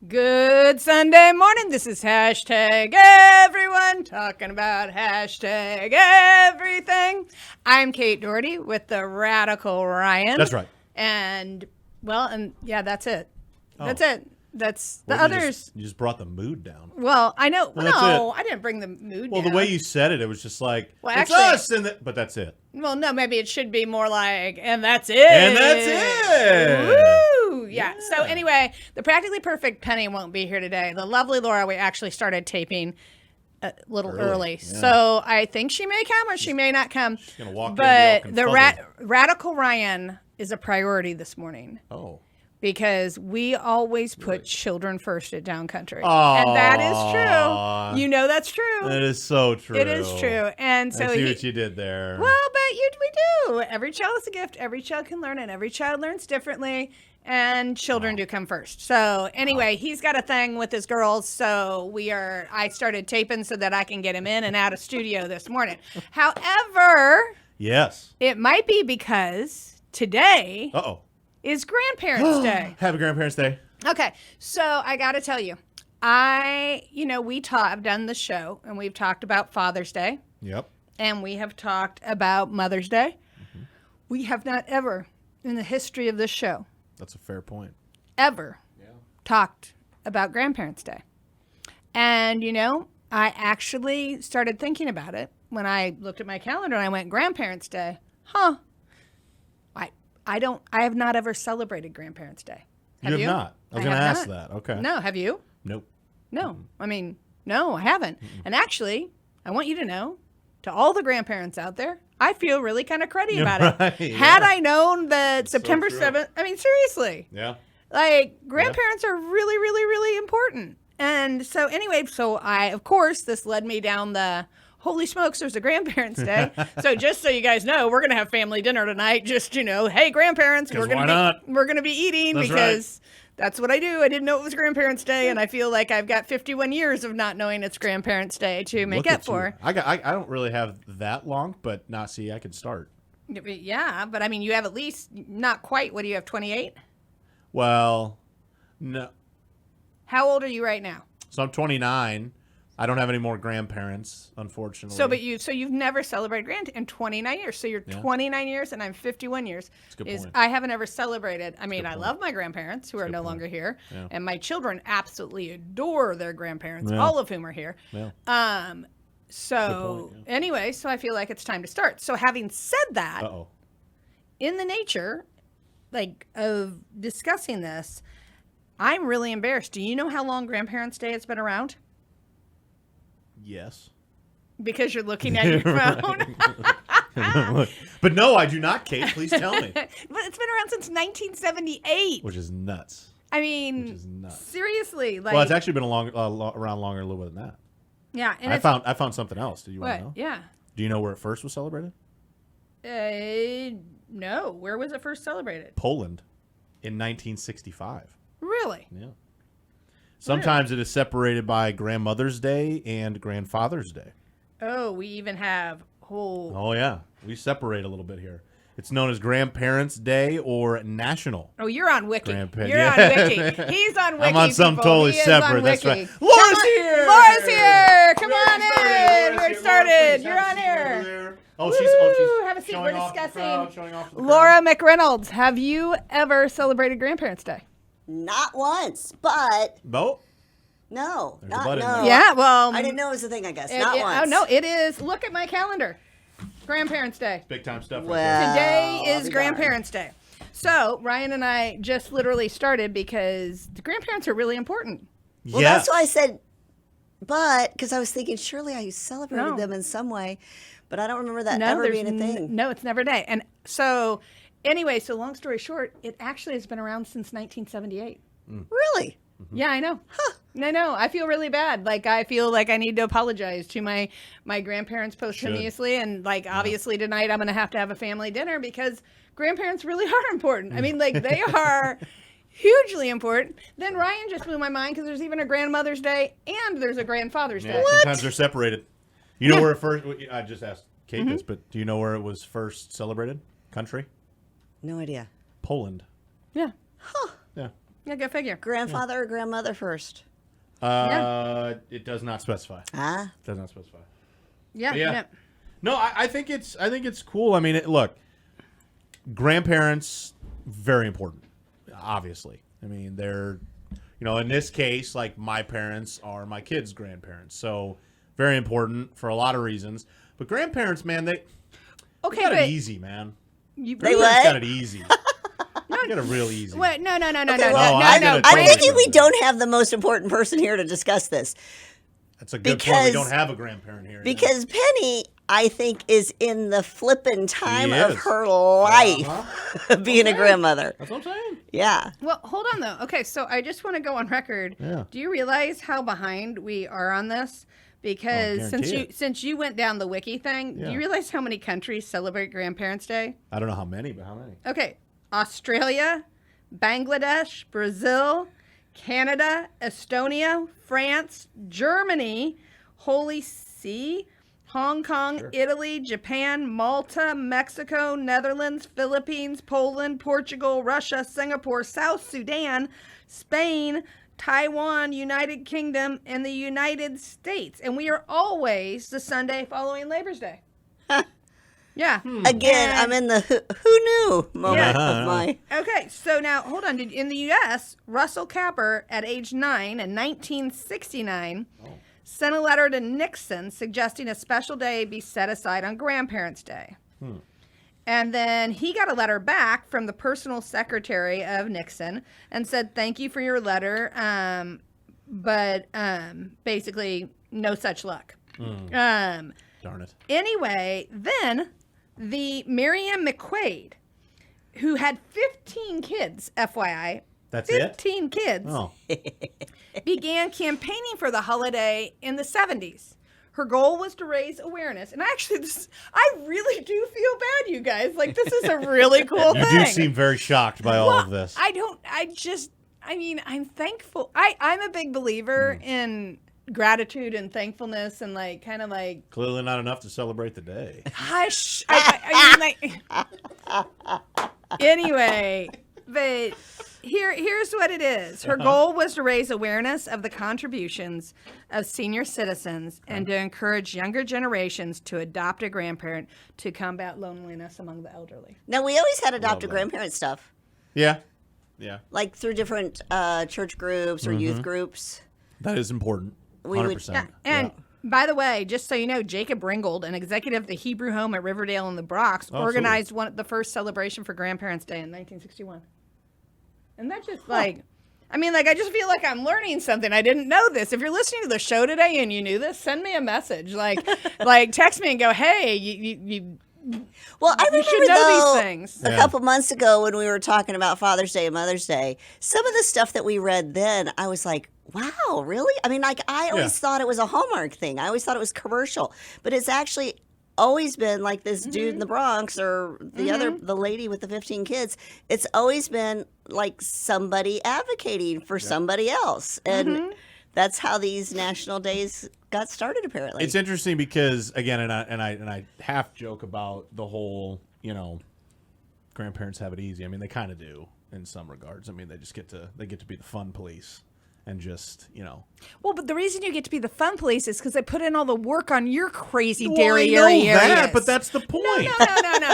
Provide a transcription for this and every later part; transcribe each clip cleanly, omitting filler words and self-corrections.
Good Sunday morning. This is hashtag everyone talking about hashtag everything. I'm Kate Doherty with the Radical Ryan. That's right. And that's it. Oh. That's it. That's the Well, others. You just brought the mood down. Well, I know. Well, that's no, it. I didn't bring the mood Well, down. the way you said it, it was just like, Well, it's actually- us, but that's it. Well, no, maybe it should be more like, and that's it. And that's it. Woo! Yeah. So anyway, the Practically Perfect Penny won't be here today. The lovely Laura, we actually started taping a little early. Yeah. So I think she may come or she may not come. She's going to walk in But and the be all confuzzled. Radical Ryan is a priority this morning. Oh. Because we always put children first at Down Country. Aw. And that is true. You know that's true. That is so true. It is true. And so I see what you did there. well, but we do. Every child is a gift. Every child can learn, and every child learns differently. And children do come first. So anyway, he's got a thing with his girls. So I started taping so that I can get him in and out of studio this morning. However, Yes. it might be because today Uh-oh. is Grandparents' Day. Happy Grandparents' Day. Okay, so I got to tell you, I've done the show, and we've talked about Father's Day, Yep. and we have talked about Mother's Day. Mm-hmm. We have not ever, in the history of this show, That's a fair point. ever talked about Grandparents' Day. And, I actually started thinking about it when I looked at my calendar and I went, Grandparents' Day, I have not ever celebrated Grandparents' Day. You have not. I was going to have ask not. that. Okay. No, have you? Nope. No. I mean, no, I haven't. And actually, I want you to know, to all the grandparents out there, I feel really kind of cruddy about it. Right, Had yeah. I known that September true. 7th, I mean, seriously, Yeah. like grandparents are really, really, really important. And so anyway, of course, this led me down the, holy smokes, there's a Grandparents' Day. So just so you guys know, we're going to have family dinner tonight. Just, hey, grandparents, we're why not? going to be eating That's because that's what I do. I didn't know it was Grandparents' Day, and I feel like I've got 51 years of not knowing it's Grandparents' Day to make Look up at you. for. I don't really have that long, but I could start. Yeah, but I mean, you have at least not quite. What do you have, 28? Well, no. How old are you right now? So I'm 29. I don't have any more grandparents, unfortunately. So you've never celebrated in 29 years. So you're 29 years and I'm 51 years. That's a good point. I haven't ever celebrated. I mean, I love my grandparents who are no longer here, Yeah. and my children absolutely adore their grandparents, Yeah. all of whom are here. Yeah. So point, anyway, so I feel like it's time to start. So having said that, Uh-oh. in the nature, of discussing this, I'm really embarrassed. Do you know how long Grandparents' Day has been around? Yes. Because you're looking at your phone. But no, I do not, Kate. Please tell me. But it's been around since 1978. Which is nuts. I mean, Which is nuts. seriously, Well, it's actually been around longer, a little bit than that. yeah. And I found something else. Do you want what? to know? Yeah. Do you know where it first was celebrated? No. Where was it first celebrated? Poland in 1965. Really? Yeah. Sometimes it is separated by Grandmother's Day and Grandfather's Day. Oh, we even have whole. Oh, yeah. We separate a little bit here. It's known as Grandparents' Day or National. Oh, you're on Wiki. Grandpa- You're yeah. on Wiki. He's on Wiki. I'm on something people. totally He is separate. on That's Wiki. right. Laura's Come on. here! Laura's here. Come We on already in. Laura's We're here. started. Laura, please You're on have a seat over here. there. Woo! She's Have a seat. showing We're off to the discussing crowd, showing off to the crowd. Laura McReynolds. Have you ever celebrated Grandparents' Day? Not once, but No? no, There's a not butt in no. there. Yeah. Well, I didn't know it was a thing. I guess not once. Oh no, it is. Look at my calendar. Grandparents' Day. Big time stuff right Well, Today I'll is be Grandparents' Day. So Ryan and I just literally started because the grandparents are really important. there. Well, Yes. that's why I said, but because I was thinking surely I celebrated No. them in some way, but I don't remember that No, ever there's being a thing. no, it's never a day. And so, anyway, so long story short, it actually has been around since 1978. Really? Yeah, I know. I know. I feel really bad. I feel like I need to apologize to my grandparents posthumously, and obviously tonight I'm going to have a family dinner because grandparents really are important. I mean, they are hugely important. Then Ryan just blew my mind because there's even a Grandmother's Day and there's a Grandfather's Yeah, Day. sometimes they're separated. You know where it first, I just asked Kate this, but do you know where it was first celebrated? Country? No idea. Poland. Yeah. Yeah. Yeah, go figure. Grandfather or grandmother first? It does not specify. Ah. It does not specify. Yeah. Yeah. No. No, I think it's cool. I mean, look, grandparents very important. Obviously, I mean they're, in this case, like my parents are my kids' grandparents, so very important for a lot of reasons. But grandparents, man, they got it easy, man. You They Grandparents what? got it easy. They got it real easy. Wait, no. Okay, well, I get it. I'm Totally thinking we agree. don't have the most important person here to discuss this. That's a good point. We don't have a grandparent here. Because Penny, I think, is in the flippin' time She of is. her life being a grandmother. That's what I'm saying. Yeah. Well, hold on though. Okay, so I just want to go on record. Yeah. Do you realize how behind we are on this? Because guarantee since you went down the wiki thing, Yeah. do you realize how many countries celebrate Grandparents' Day? I don't know how many, but how many? Okay, Australia, Bangladesh, Brazil, Canada, Estonia, France, Germany, Holy See, Hong Kong, Italy, Japan, Malta, Mexico, Netherlands, Philippines, Poland, Portugal, Russia, Singapore, South Sudan, Spain, Taiwan, United Kingdom, and the United States. And we are always the Sunday following Labor's Day. Yeah. Again, And- I'm in the who knew moment Yeah. of my. Okay, so now hold on. In the U.S., Russell Capper, at age 9 in 1969, sent a letter to Nixon suggesting a special day be set aside on Grandparents' Day. And then he got a letter back from the personal secretary of Nixon and said, "Thank you for your letter, but basically no such luck." Darn it. Anyway, then the Miriam McQuaid, who had 15 kids, FYI, That's it? 15 kids, Oh. began campaigning for the holiday in the 70s. Her goal was to raise awareness. And actually, I really do feel bad, you guys. Like, this is a really cool You thing. do seem very shocked by all of this. I'm thankful. I'm a big believer in gratitude and thankfulness and like kind of like Clearly not enough to celebrate the day. hush. Anyway, but here's what it is. Her goal was to raise awareness of the contributions of senior citizens and to encourage younger generations to adopt a grandparent to combat loneliness among the elderly. Now, we always had adopted that. grandparent stuff, Yeah. Yeah. like through different church groups or youth groups. That is important. We would- 100%. And by the way, just so you know, Jacob Ringgold, an executive of the Hebrew Home at Riverdale in the Bronx, organized the first celebration for Grandparents' Day in 1961. And that's just I just feel like I'm learning something. I didn't know this. If you're listening to the show today and you knew this, send me a message. Like text me and go, hey, you Well, I You remember should know though, these things. a Yeah. couple months ago when we were talking about Father's Day and Mother's Day, some of the stuff that we read then, I was like, wow, really? I mean, like I always thought it was a Hallmark thing. I always thought it was commercial, but it's actually always been like this dude in the Bronx or the lady with the 15 kids. It's always been like somebody advocating for somebody else. And that's how these national days got started, apparently. It's interesting because again, and I half joke about the whole, grandparents have it easy. I mean, they kind of do in some regards. I mean, they just get to be the fun police and just, Well, but the reason you get to be the fun police is because they put in all the work on your crazy Well, dairy I know areas. that, but that's the point. No.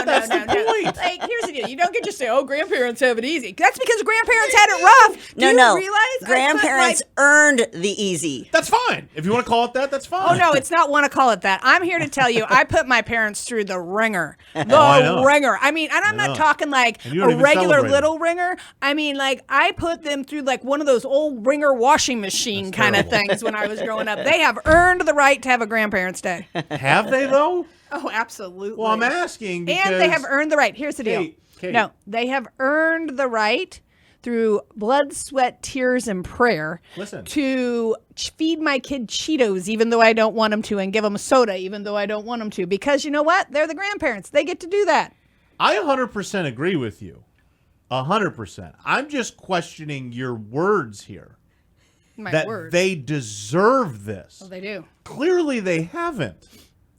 That's the point. Like, here's the deal. You don't get to say, "Oh, grandparents have it easy." That's because grandparents had it rough. Do you realize I put grandparents earned the easy. That's fine. If you want to call it that, that's fine. Oh no, it's not want to call it that. I'm here to tell you, I put my parents through the ringer. I know. Ringer. I mean, and I'm I not know. talking like And you don't a even regular celebrate it. little ringer. I mean, like I put them through like one of those old ringer washing machine That's kind of terrible. things when I was growing up. They have earned the right to have a grandparents' day. Have they though? Oh, absolutely. Well, I'm asking because And they have earned the right. Here's the deal. Kate. No, they have earned the right through blood, sweat, tears, and prayer Listen. to feed my kid Cheetos even though I don't want them to and give them soda even though I don't want them to. Because you know what? They're the grandparents. They get to do that. I 100% agree with you. 100%. I'm just questioning your words here. My that word. they deserve this. Well, they do. Clearly they haven't.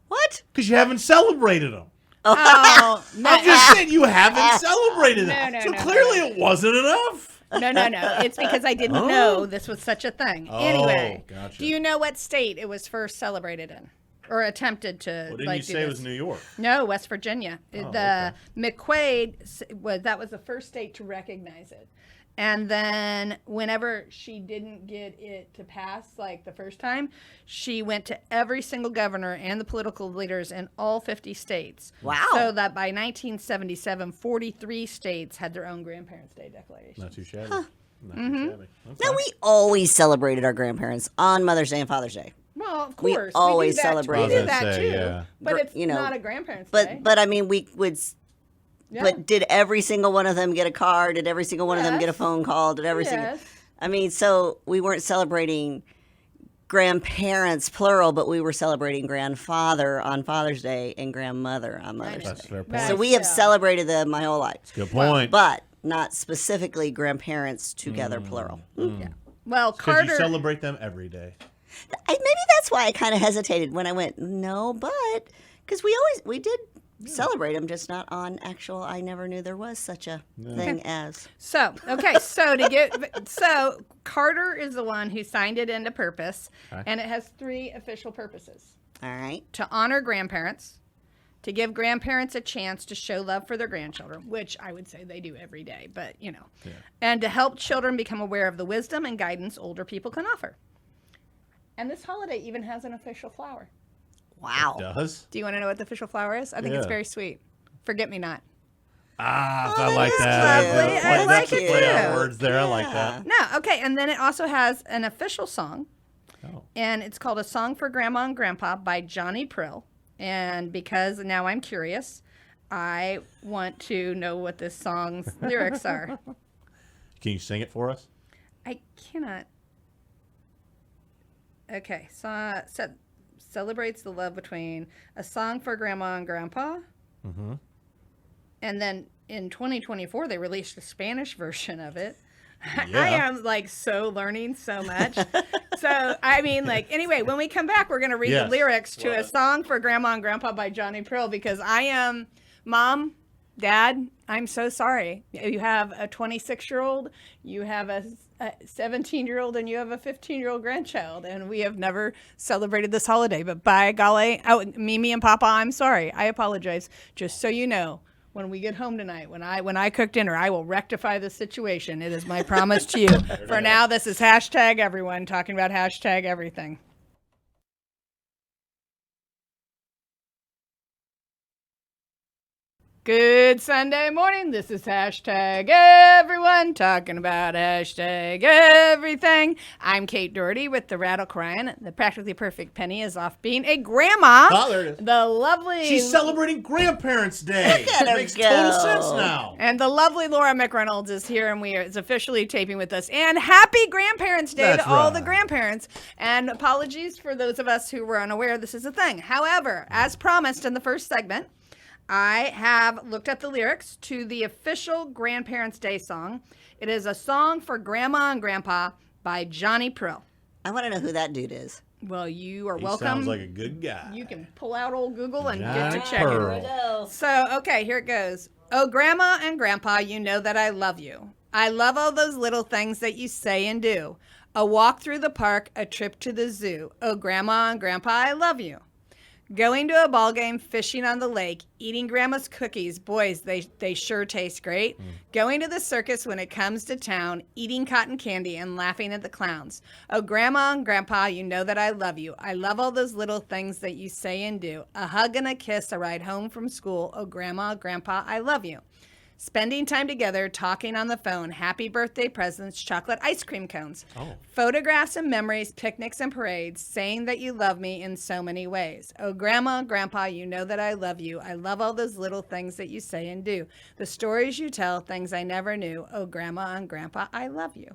What? Because you haven't celebrated them. Oh, no. I'm just saying you haven't celebrated them. No, So no, clearly it wasn't enough. No. It's because I didn't Oh. know this was such a thing. Oh, Anyway, gotcha. do you know what state it was first celebrated in? Or attempted to Well, didn't like you do say it this? was New York? No, West Virginia. Oh, The McQuaid that was the first state to recognize it. And then whenever she didn't get it to pass like the first time, she went to every single governor and the political leaders in all 50 states. Wow. So that by 1977, 43 states had their own Grandparents' Day declaration. Not too shabby. Not Mm-hmm. too shabby. Okay. Now, we always celebrated our grandparents on Mother's Day and Father's Day. Well, of We course. always do that. celebrate We it. do that I was too. gonna say, yeah. But it's You know, not a Grandparents' Day. But I mean, we would. Yeah. But did every single one of them get a card? Did every single one of them get a Yes. phone call? Did every single? Yes. I mean, so we weren't celebrating grandparents plural, but we were celebrating grandfather on Father's Day and grandmother on Mother's That's a Day. fair point. Right. So we have Yeah. celebrated them my whole life, Good point. but not specifically grandparents together plural. Well, Because Carter. you celebrate them every day. Maybe that's why I kind of hesitated when I went no, but because we did celebrate them, just not on actual. I never knew there was such a thing as. So Carter is the one who signed it into purpose, Okay. and it has 3 official purposes: All right. to honor grandparents, to give grandparents a chance to show love for their grandchildren, which I would say they do every day, but and to help children become aware of the wisdom and guidance older people can offer. And this holiday even has an official flower. Wow. Does? Do you want to know what the official flower is? I think it's Yeah. very sweet. Forget me not. Ah, Oh, I that like is that. lovely. That's I like like the it play on too. words there. I like Yeah. that. No, okay, and then it also has an official song, Oh. and it's called A Song for Grandma and Grandpa by Johnny Prill. And because now I'm curious, I want to know what this song's lyrics are. Can you sing it for us? I cannot. Okay, celebrates the love between a song for Grandma and Grandpa. Mm-hmm. And then in 2024, they released a Spanish version of it. Yeah. I am like so learning so much. So, I mean, like, anyway, when we come back, we're going to read Yes. the lyrics to a Well, song for Grandma and Grandpa by Johnny Prill because I am, Mom, Dad, I'm so sorry. You have a 26-year-old, you have a 17-year-old, and you have a 15-year-old grandchild, and we have never celebrated this holiday. But by golly, Mimi and Papa, I'm sorry. I apologize. Just so you know, when we get home tonight, when I cook dinner, I will rectify the situation. It is my promise to you. For now, this is hashtag everyone talking about hashtag everything. Good Sunday morning. This is hashtag everyone talking about hashtag everything. I'm Kate Doherty with the Rattle Crying. The Practically Perfect Penny is off being a grandma. Oh, there it is. The lovely. She's celebrating Grandparents' Day. at It her makes total go. sense now. And the lovely Laura McReynolds is here, and is officially taping with us. And happy Grandparents' Day That's to all the right. grandparents. And apologies for those of us who were unaware this is a thing. However, as promised in the first segment, I have looked at the lyrics to the official Grandparents' Day song. It is a song for Grandma and Grandpa by Johnny Prill. I want to know who that dude is. Well, you are He welcome. sounds like a good guy. You can pull out old Google and get Johnny to checking. Pearl. So, okay, here it goes. Oh, Grandma and Grandpa, you know that I love you. I love all those little things that you say and do. A walk through the park, a trip to the zoo. Oh, Grandma and Grandpa, I love you. Going to a ball game, fishing on the lake, eating Grandma's cookies. Boys, they sure taste great. Going to the circus when it comes to town, eating cotton candy and laughing at the clowns. Oh, Grandma and Grandpa, you know that I love you. I love all those little things that you say and do. A hug and a kiss, a ride home from school. Oh, Grandma, Grandpa, I love you. Spending time together, talking on the phone, happy birthday presents, chocolate ice cream cones, photographs and memories, picnics and parades, saying that you love me in so many ways. Oh, Grandma, Grandpa, you know that I love you. I love all those little things that you say and do. The stories you tell, things I never knew. Oh, Grandma and Grandpa, I love you.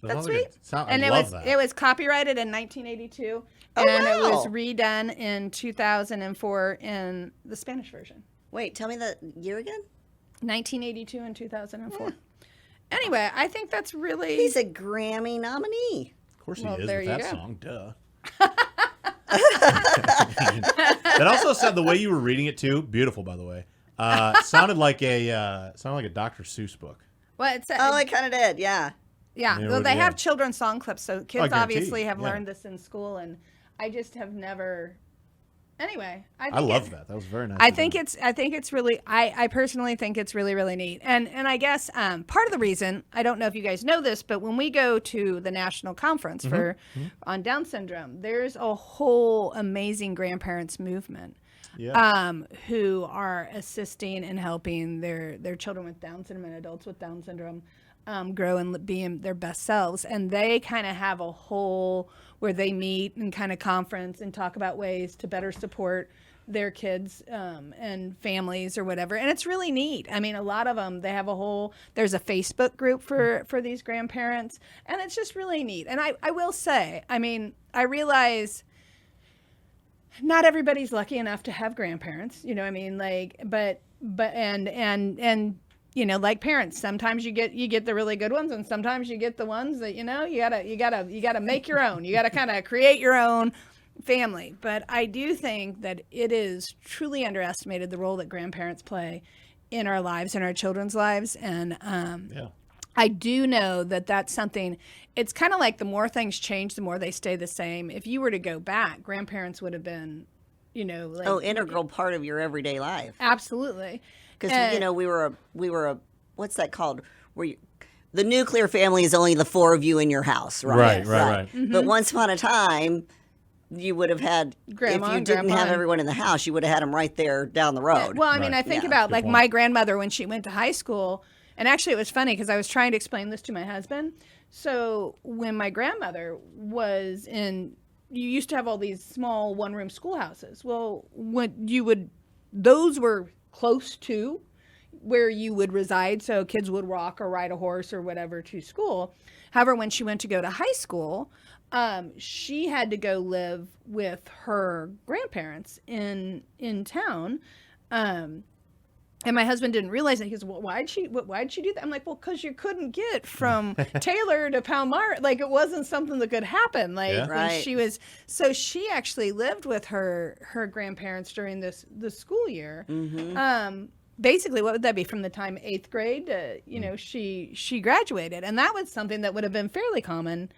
That's sweet. I love that. It was copyrighted in 1982, Oh, and it was wow. redone in 2004 in the Spanish version. Wait, tell me the year again. 1982 and 2004. Anyway, I think that's really. He's a Grammy nominee. Of course Well, he is there with you that go. song. Duh. That also said the way you were reading it too, beautiful by the way. Sounded like a Dr. Seuss book. Well, it's Oh, it kind of did. Yeah. yeah. It Well, would, they yeah. have children's song clips, so kids guarantee, obviously have yeah. learned this in school, and I just have never. Anyway, I love that. That was very nice. I of think them. it's really I personally think it's really really neat, and I guess part of the reason, I don't know if you guys know this, but when we go to the national conference for on Down syndrome, there's a whole amazing grandparents movement. Yeah. Who are assisting and helping their children with Down syndrome and adults with Down syndrome grow and be their best selves. And they kind of have a whole where they meet and kind of conference and talk about ways to better support their kids and families or whatever. And it's really neat. I mean, a lot of them, they have there's a Facebook group for these grandparents, and it's just really neat. And I will say, I mean, I realize not everybody's lucky enough to have grandparents, you know what I mean? Like, but you know, like parents, sometimes you get the really good ones, and sometimes you get the ones that, you know, you gotta make your own. You gotta kind of create your own family. But I do think that it is truly underestimated the role that grandparents play in our lives, in our children's lives. And Yeah. I do know that that's something, it's kind of like the more things change, the more they stay the same. If you were to go back, grandparents would have been, you know, like, Integral part of your everyday life. absolutely. Because you know, we were a what's that called? The nuclear family is only the four of you in your house, right? Right. But once upon a time, you would have had, Grandma if you and didn't grandpa have and- everyone in the house, you would have had them right there down the road. Well, I mean, Right. I think Yeah. about Good like point. my grandmother when she went to high school, and actually it was funny because I was trying to explain this to my husband. So when my grandmother was you used to have all these small one-room schoolhouses. Well, those were close to where you would reside, so kids would walk or ride a horse or whatever to school. However, when she went to go to high school, she had to go live with her grandparents in town. And my husband didn't realize that. He goes, well, why'd she do that? I'm like, well, because you couldn't get from Taylor to Palmyra. Like, it wasn't something that could happen. Like, Yeah. when Right. so she actually lived with her grandparents during the school year. Basically, what would that be, from the time 8th grade to, you know, she graduated. And that was something that would have been fairly common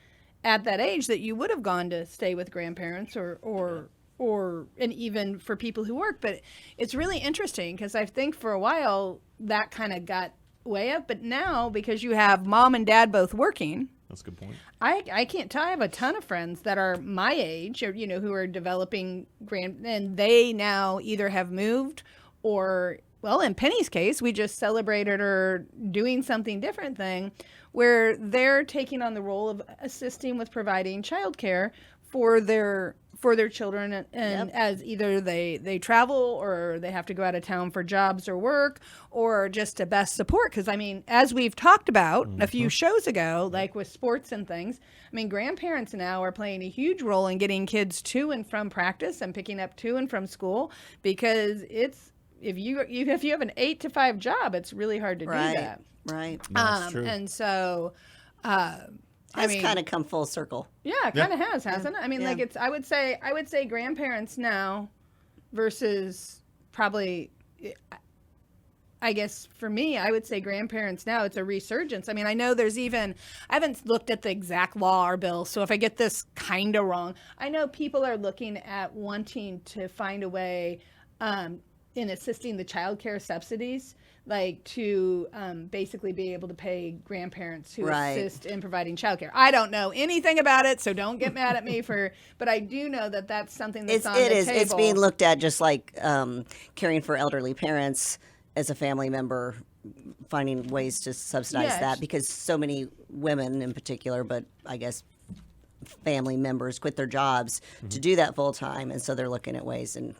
at that age, that you would have gone to stay with grandparents and even for people who work. But it's really interesting because I think for a while that kind of got way up. But now, because you have mom and dad both working, That's a good point. I can't tell. I have a ton of friends that are my age, or, you know, who are developing and they now either have moved or, well, in Penny's case, we just celebrated her doing something different thing where they're taking on the role of assisting with providing childcare for their children, and Yep. as either they travel or they have to go out of town for jobs or work, or just to best support. Because I mean, as we've talked about a few shows ago, like with sports and things, I mean, grandparents now are playing a huge role in getting kids to and from practice and picking up to and from school, because if you have an 8 to 5 job, it's really hard to do that. Right. That's true. And so Has kind of come full circle. yeah, it kind of has, hasn't it? I mean, Yeah. like, I would say grandparents now versus probably, I guess for me, I would say grandparents now, it's a resurgence. I mean, I know I haven't looked at the exact law or bill, so if I get this kind of wrong, I know people are looking at wanting to find a way in assisting the child care subsidies, like to basically be able to pay grandparents who Right. assist in providing childcare. I don't know anything about it, so don't get mad at me but I do know that that's something that's on the table. It's being looked at just like caring for elderly parents as a family member, finding ways to subsidize Yes. that, because so many women in particular, but I guess family members quit their jobs to do that full time, and so they're looking at ways, and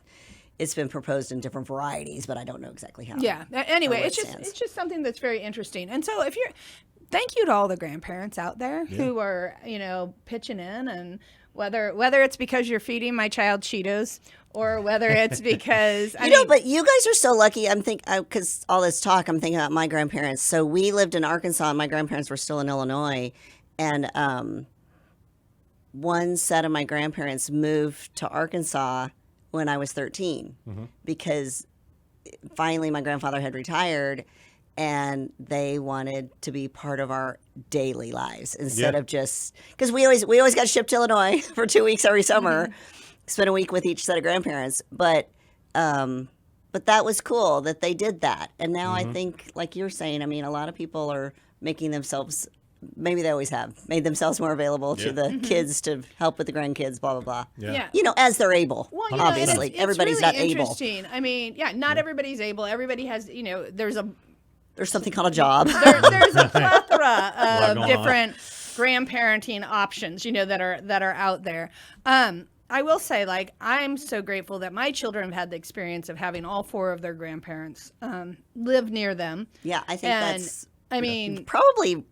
it's been proposed in different varieties, but I don't know exactly how. Yeah. Anyway, where it's it just stands. it's just something that's very interesting. And so thank you to all the grandparents out there who are, you know, pitching in, and whether it's because you're feeding my child Cheetos, or whether it's because But you guys are so lucky. Because all this talk, I'm thinking about my grandparents. So we lived in Arkansas, and my grandparents were still in Illinois, and one set of my grandparents moved to Arkansas when I was 13, because finally my grandfather had retired, and they wanted to be part of our daily lives instead of just because we always got shipped to Illinois for 2 weeks every summer, spend a week with each set of grandparents. But that was cool that they did that, and now I think, like you're saying, I mean, a lot of people are making themselves. Maybe they always have made themselves more available to the kids to help with the grandkids, blah, blah, blah. Yeah. You know, as they're able. Well, Obviously, it's everybody's really not able. interesting. I mean, not everybody's able. Everybody has, there's something called a job. there's a plethora lot of going different grandparenting options, that are out there. I will say, like, I'm so grateful that my children have had the experience of having all 4 of their grandparents live near them. Yeah, I think And, that's I mean, probably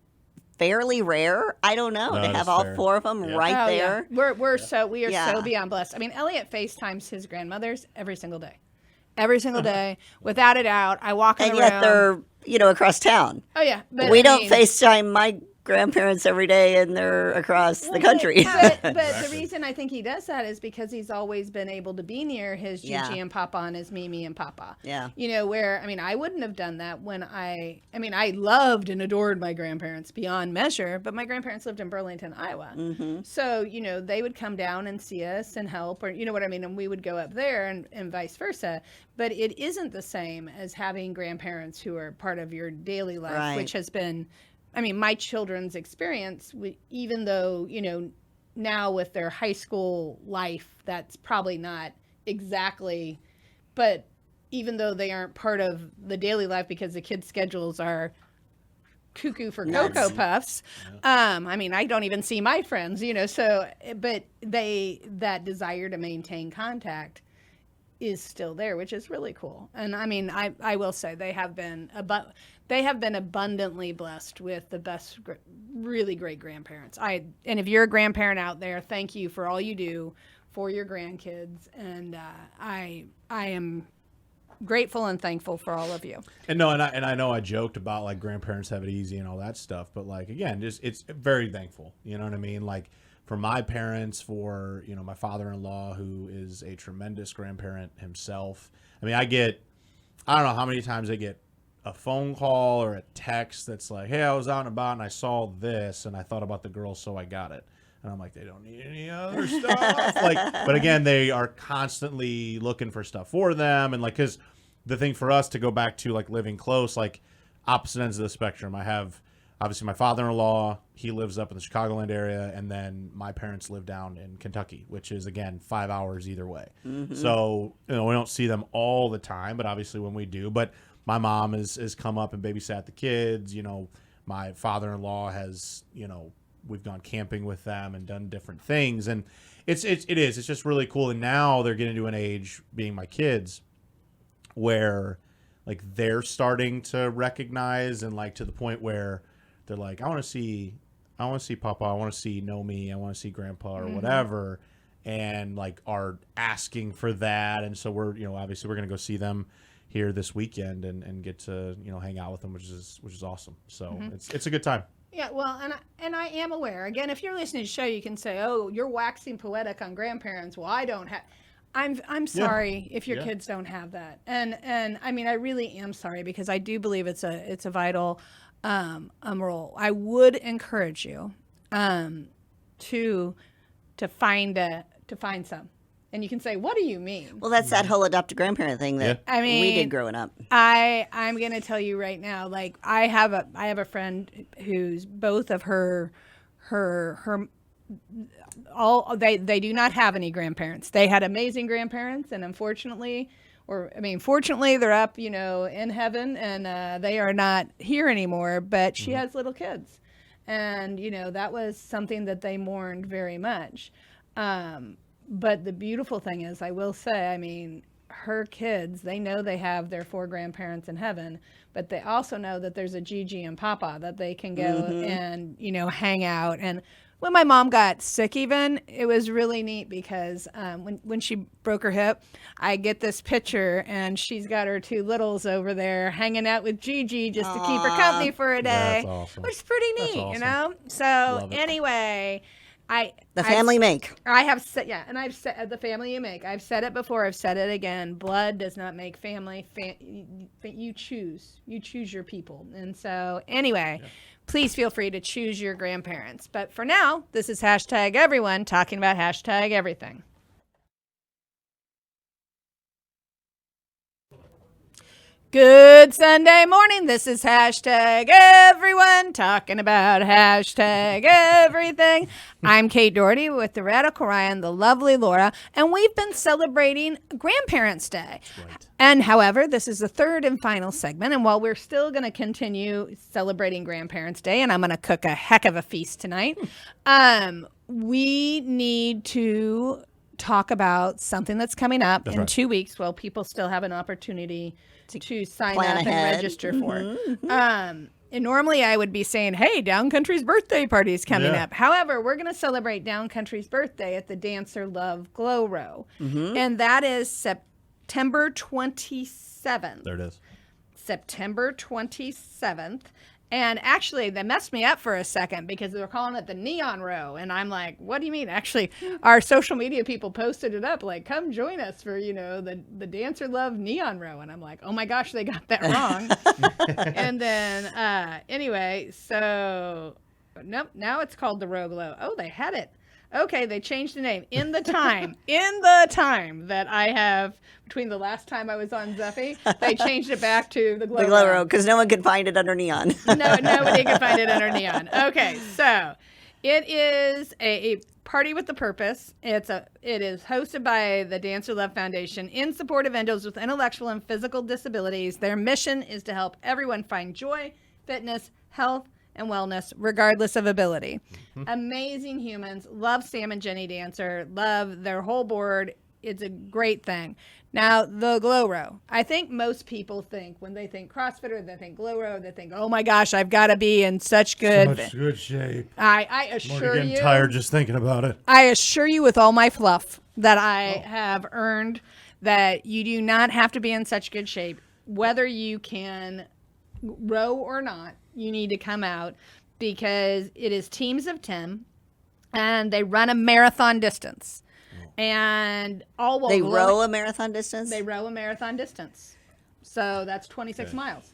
fairly rare. I don't know No, to that's have all fair. 4 of them right oh, there. yeah. We are so Yeah. beyond blessed. I mean, Elliot FaceTimes his grandmothers every single day. Every single day, without a doubt. I walk in And the yet room. they're across town. Oh yeah, but We I don't mean, FaceTime my grandparents every day, and they're across the country. But the Exactly. reason I think he does that is because he's always been able to be near his Gigi Yeah. and Papa and his Mimi and Papa. Yeah. Where, I mean, I wouldn't have done that when I loved and adored my grandparents beyond measure, but my grandparents lived in Burlington, Iowa. Mm-hmm. So, they would come down and see us and help, or, you know what I mean? And we would go up there and vice versa. But it isn't the same as having grandparents who are part of your daily life, Right. which has been, I mean, my children's experience, even though, now with their high school life, that's probably not exactly, but even though they aren't part of the daily life because the kids' schedules are cuckoo for Cocoa Puffs. I mean, I don't even see my friends, so, but that desire to maintain contact is still there, which is really cool. And I mean, I will say they have been abundantly blessed with the best, really great grandparents. And if you're a grandparent out there, thank you for all you do for your grandkids. And I am grateful and thankful for all of you. And I know I joked about like grandparents have it easy and all that stuff, but like again, just it's very thankful. You know what I mean? Like for my parents, for my father-in-law, who is a tremendous grandparent himself. I mean, I don't know how many times I get a phone call or a text that's like, "Hey, I was out and about and I saw this and I thought about the girl, so I got it." And I'm like, they don't need any other stuff. But again, they are constantly looking for stuff for them. And like, because the thing for us to go back to like living close, like opposite ends of the spectrum, I have obviously my father-in-law, he lives up in the Chicagoland area. And then my parents live down in Kentucky, which is again, 5 hours either way. Mm-hmm. So, we don't see them all the time, but obviously when we do, but my mom has come up and babysat the kids. My father-in-law has, we've gone camping with them and done different things. And it's just really cool. And now they're getting to an age, being my kids, where like they're starting to recognize and like to the point where they're like, I want to see Papa, I want to see Nomi, I want to see Grandpa or whatever. And like are asking for that. And so we're, obviously we're going to go see them here this weekend and get to, hang out with them, which is awesome. So it's a good time. Yeah, well, and I am aware. Again, if you're listening to the show, you can say, "Oh, you're waxing poetic on grandparents." Well, I don't have. I'm sorry if your kids don't have that, and I mean, I really am sorry because I do believe it's a vital role. I would encourage you to find some. And you can say, "What do you mean?" Well, that's that whole adopted grandparent thing that I mean, we did growing up. I'm going to tell you right now, like I have a friend who's both of her all they do not have any grandparents. They had amazing grandparents, and fortunately they're up, in heaven, and they are not here anymore. But she has little kids, and that was something that they mourned very much. But the beautiful thing is, I will say, I mean, her kids, they know they have their 4 grandparents in heaven, but they also know that there's a Gigi and Papa that they can go and, hang out. And when my mom got sick even, it was really neat because when she broke her hip, I get this picture and she's got her 2 littles over there hanging out with Gigi just to keep her company for a day, That's awesome. which is pretty neat, That's awesome. So anyway... The family make. I have said, yeah, and I've said the family you make. I've said it before. I've said it again. Blood does not make family. You choose your people. And so, anyway, please feel free to choose your grandparents. But for now, this is hashtag everyone talking about hashtag everything. Good Sunday morning. This is hashtag everyone talking about hashtag everything. I'm Kate Doherty with the Radical Ryan, the lovely Laura, and we've been celebrating Grandparents' Day. Right. And however, this is the third and final segment. And while we're still going to continue celebrating Grandparents' Day, and I'm going to cook a heck of a feast tonight, we need to talk about something that's coming up in 2 weeks. Well, people still have an opportunity to sign up and register for. And normally I would be saying, hey, Downcountry's birthday party is coming up. However, we're going to celebrate Downcountry's birthday at the Dancer Love Glow Row. And that is September 27th. There it is. September 27th. And actually, they messed me up for a second because they were calling it the Neon Row. And I'm like, what do you mean? Actually, our social media people posted it up, like, come join us for, the Dancer Love Neon Row. And I'm like, oh my gosh, they got that wrong. And then, anyway, so, nope, now it's called the Row Glow. Oh, they had it. Okay, they changed the name in the time that I have between the last time I was on Zeffy, they changed it back to the Glow Row because no one could find it under neon. No, nobody could find it under neon. Okay, so it is a party with a purpose. It is hosted by the Dancer Love Foundation in support of individuals with intellectual and physical disabilities. Their mission is to help everyone find joy, fitness, health, and wellness, regardless of ability. Amazing humans. Love Sam and Jenny Dancer. Love their whole board. It's a great thing. Now, the Glow Row. I think most people think, when they think CrossFitter, they think Glow Row, they think, oh my gosh, I've got to be in such good shape. I assure you. I'm getting tired just thinking about it. I assure you with all my fluff that I have earned that you do not have to be in such good shape. Whether you can row or not, you need to come out because it is teams of 10 and they run a marathon distance. And all will They row a marathon distance? They row a marathon distance. So that's 26 miles.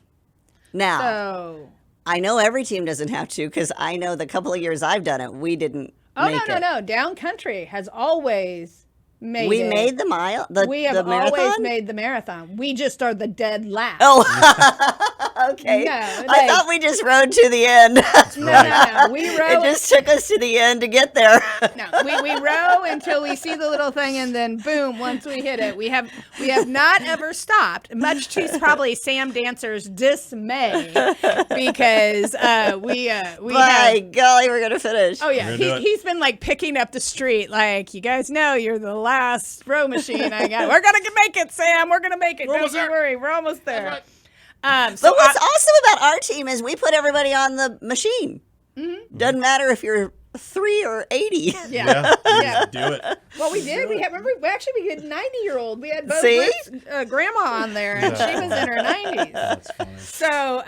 Now, I know every team doesn't have to because I know the couple of years I've done it, we didn't make it. No. Downcountry has always made We made the mile? We have the marathon? always made the marathon. We just are the dead last. Oh, okay. No, I thought we just rode to the end. No. We row. It just took us to the end to get there. No, we row until we see the little thing, and then boom! Once we hit it, we have not ever stopped. Much to probably Sam Dancer's dismay, because we By golly, we're gonna finish. Oh yeah, he's been like picking up the street, like, you guys know you're the last row machine. We're gonna make it, Sam. We're gonna make it. Don't you worry, we're almost there. Right. But what's awesome about our team is we put everybody on the machine. Doesn't matter if you're 3 or 80. Yeah. Do it. Well, we did. We had 90-year-old. We had both grandma on there, and she was in her 90s. That's funny. So,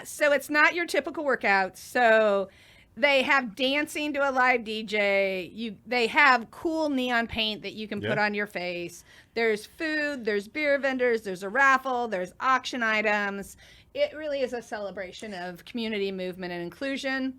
so it's not your typical workout. So they have dancing to a live DJ. They have cool neon paint that you can put on your face. There's food, there's beer vendors, there's a raffle, there's auction items. It really is a celebration of community movement and inclusion.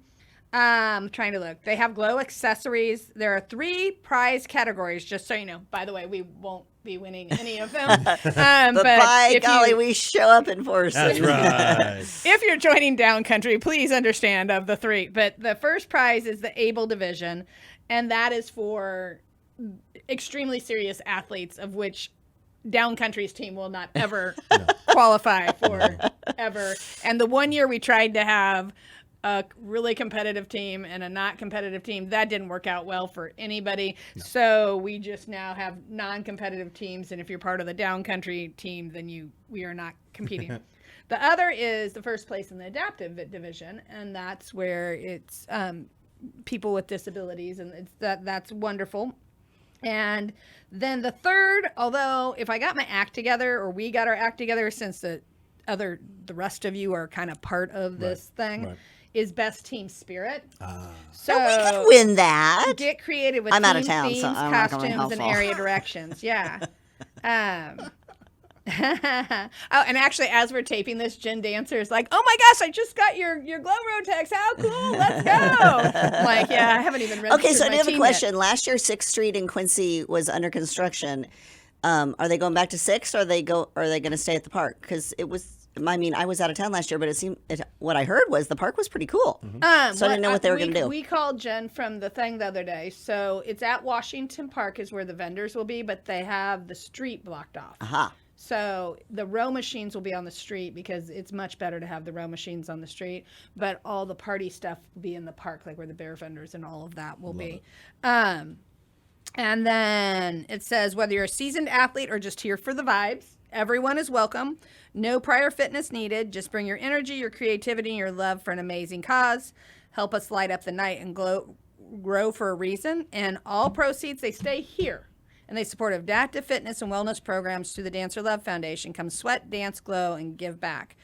Trying to look. They have glow accessories. There are 3 prize categories, just so you know. By the way, we won't be winning any of them. But by golly, we show up in force. That's right. If you're joining Downcountry, please understand of the 3. But the first prize is the Able Division, and that is for extremely serious athletes, of which Downcountry's team will not ever qualify for ever. And the one year we tried to have a really competitive team and a not competitive team, that didn't work out well for anybody. No. So we just now have non-competitive teams, and if you're part of the Downcountry team, then we are not competing. The other is the first place in the adaptive division, and that's where it's people with disabilities, and that's wonderful. And then the third, although if I got my act together, or we got our act together, since the rest of you are kind of part of this thing, is best team spirit. So we could win that. get creative with I'm out of team town, themes, so I'm not gonna be costumes, and helpful. area directions. Yeah. Oh, and actually, as we're taping this, Jen Dancer is like, "Oh my gosh, I just got your Glow Road text. How cool! Let's go!" I'm like, yeah, I haven't even read. Okay, so I have a question. Last year, 6th Street in Quincy was under construction. Are they going back to 6th, or are they going to stay at the park? Because it was. I mean, I was out of town last year, but what I heard was the park was pretty cool. So I didn't know what they were going to do. We called Jen from the thing the other day. So it's at Washington Park is where the vendors will be, but they have the street blocked off. Aha. So the row machines will be on the street because it's much better to have the row machines on the street. But all the party stuff will be in the park, like where the bear vendors and all of that will be. And then it says whether you're a seasoned athlete or just here for the vibes, everyone is welcome. No prior fitness needed. Just bring your energy, your creativity, and your love for an amazing cause. Help us light up the night and grow for a reason. And all proceeds, they stay here. And they support adaptive fitness and wellness programs through the Dancer Love Foundation. Come sweat, dance, glow, and give back.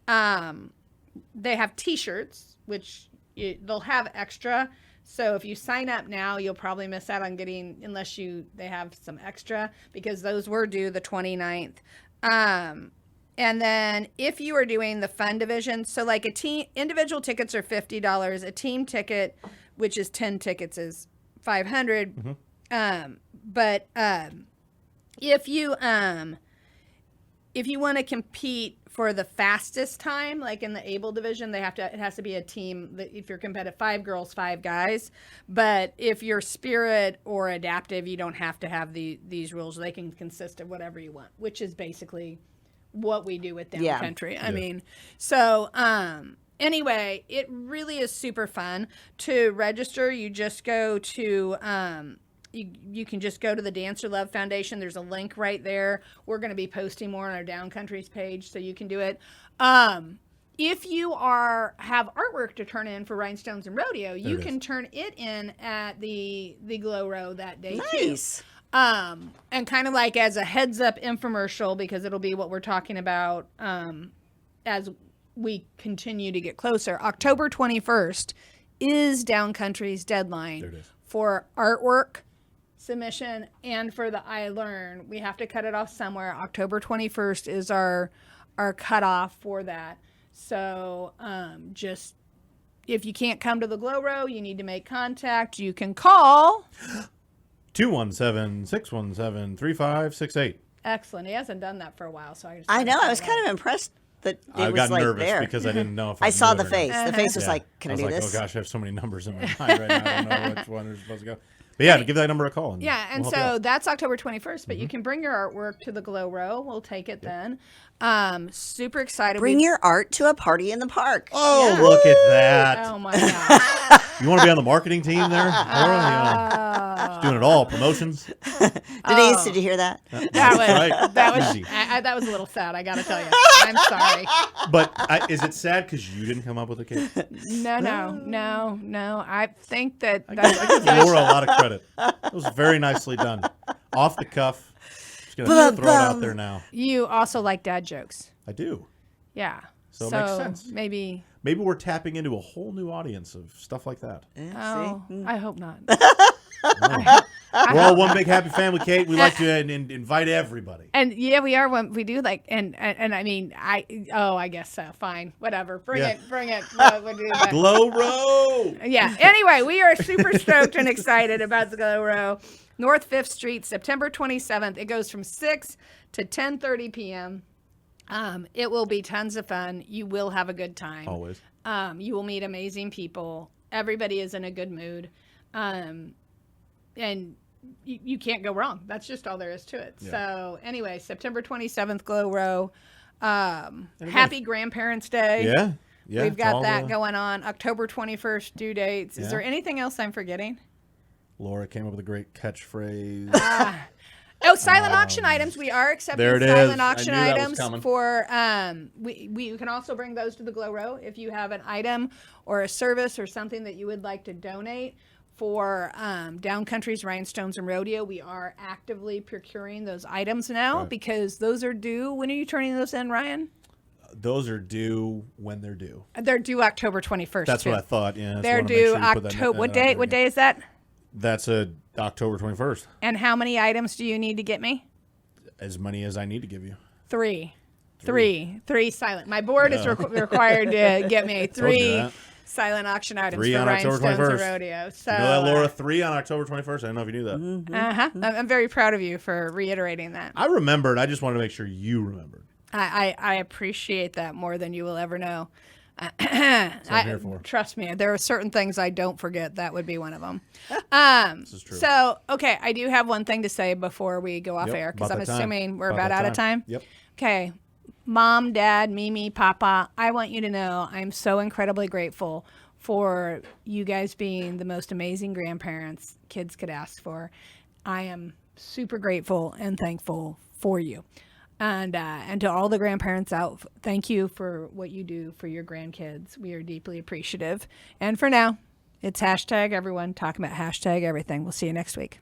They have T-shirts, which they'll have extra. So if you sign up now, you'll probably miss out on getting, unless they have some extra, because those were due the 29th. And then if you are doing the fun division, so like individual tickets are $50. A team ticket, which is 10 tickets, is $500. Mm-hmm. But if you want to compete for the fastest time, like in the able division, it has to be a team. If you're competitive, 5 girls, 5 guys. But if you're spirit or adaptive, you don't have to have these rules. They can consist of whatever you want, which is basically what we do with Down Country. I mean, so anyway, it really is super fun. To register, you just go to you can just go to the Dancer Love Foundation. There's a link right there. We're going to be posting more on our Down Country's page, so you can do it. If you have artwork to turn in for Rhinestones and Rodeo, you can turn it in at the Glow Row that day Nice. too. And kind of like as a heads up infomercial, because it'll be what we're talking about as we continue to get closer. October 21st is Down Country's deadline for artwork submission and for the I Learn. We have to cut it off somewhere. October 21st is our cutoff for that. So just if you can't come to the Glow Row, you need to make contact. You can call 217-617-3568. Excellent. He hasn't done that for a while, so I know. I was kind of impressed that it I was got like nervous there. because I didn't know if I saw knew the it or face. not. The face was like, "Can I do was this?" Oh gosh, I have so many numbers in my mind right now. I don't know which one is supposed to go. But yeah, give that number a call. And and we'll help you so out. that's October 21st, but you can bring your artwork to the Glow Row. We'll take it then. Super excited. Bring your art to a party in the park. Oh, look at that. Oh my gosh. You want to be on the marketing team there, Laura? She's doing it all. Promotions. Denise, did you hear that? That was a little sad, I gotta tell you. I'm sorry. But is it sad because you didn't come up with a cake? No. I think that I give Laura a lot of credit. It was very nicely done. Off the cuff. Just gonna throw it out there now. You also like dad jokes. I do. Yeah. So it makes sense. Maybe we're tapping into a whole new audience of stuff like that. I hope not. We're all one big happy family, Kate. We like to invite everybody. And yeah, we are one. We do like, and I mean, I guess so. Fine, whatever. Bring it. We'll do that. Glow Row. Yeah. Anyway, we are super stoked and excited about the Glow Row. North 5th Street, September 27th. It goes from 6 to 10:30 p.m. It will be tons of fun. You will have a good time. Always. You will meet amazing people. Everybody is in a good mood. And you can't go wrong. That's just all there is to it. Yeah. So anyway, September 27th, Glow Row. Happy Grandparents' Day. Yeah. We've got that going on. October 21st due dates. Is there anything else I'm forgetting? Laura came up with a great catchphrase. Silent auction items. We are accepting silent auction items for. We can also bring those to the Glow Row if you have an item or a service or something that you would like to donate for Down Country's Rhinestones and Rodeo. We are actively procuring those items now because those are due. When are you turning those in, Ryan? Those are due when they're due. They're due October 21st. That's too. what I thought. Yeah, so I They're wanna make due sure you put that October. What out day? there What again. day is that? That's October 21st. And how many items do you need to get me? As many as I need to give you. Three silent. My board is Yeah. required to get me Told you 3 that. silent auction items 3 for on October Rhinestones of 21st. Rodeo. So, You know that, Laura? 3 on October 21st. I don't know if you knew that. I'm very proud of you for reiterating that. I remembered. I just wanted to make sure you remembered. I appreciate that more than you will ever know. That's what I'm here for. Trust me, there are certain things I don't forget. That would be one of them. This is true. So, okay, I do have one thing to say before we go off Yep, air because about I'm that time. assuming we're About about that out of time. Yep. Okay, Mom, Dad, Mimi, Papa, I want you to know I'm so incredibly grateful for you guys being the most amazing grandparents kids could ask for. I am super grateful and thankful for you. And to all the grandparents out, thank you for what you do for your grandkids. We are deeply appreciative. And for now, it's hashtag everyone talking about hashtag everything. We'll see you next week.